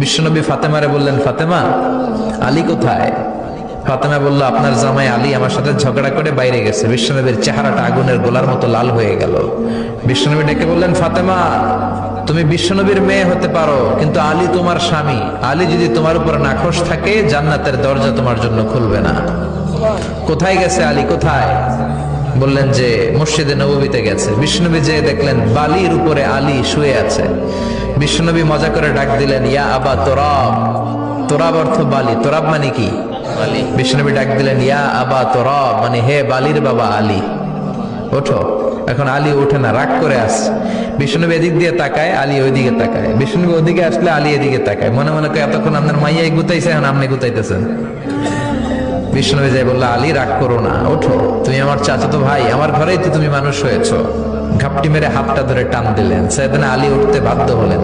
বিশ্বনবী ফাতেমারে বললেন, ফাতেমা, আলী কোথায়? ফাতেমা বলল, আপনার জামাই আলী আমার সাথে ঝগড়া করে বাইরে গেছে। বিশ্বনবীর চেহারাটা আগুনের গোলার মতো লাল হয়ে গেল। বিশ্বনবী ডেকে বললেন, ফাতেমা, তুমি বিশ্বনবীর মেয়ে হতে পারো, কিন্তু আলী তোমার স্বামী। আলী যদি তোমার উপর নাখোশ থাকে, জান্নাতের দরজা তোমার জন্য খুলবে না। কোথায় গেছে আলী, কোথায়? বললেন যে মসজিদে নববীতে গেছে। বিশ্বনবী যে দেখলেন বালির উপরে আলী শুয়ে আছে। বিশ্বনবী মজা করে ডাক দিলেন, ইয়া আবা তোরাব। তোরাব অর্থ বালি, তোরাব মানে কি? বিশ্বনবী ডাক দিলেন, ইয়া আবা তোরাব, মানে হে বালির বাবা আলী, ওঠো। এখন আলী ওঠে না, রাগ করে আসছে। বিশ্বনবী এদিক দিয়ে তাকায়, আলী ওইদিকে তাকায়। বিশ্বনবী ওদিকে আসলে আলী এদিকে তাকায়। মনে মনে করে এতক্ষণ আপনার মাইয়াই গুতাইছে, এখন আপনি গুতাইতেছেন। বিশ্বনবী যাই বললো, আলী রাগ করো না, ওঠো, তুমি আমার চাচাতো ভাই, আমার ঘরেই তো তুমি মানুষ হয়েছো। ঘাপটি মেরে হাতটা ধরে টান দিলেন। সাইয়েদনা আলী উঠতে বাধ্য হলেন।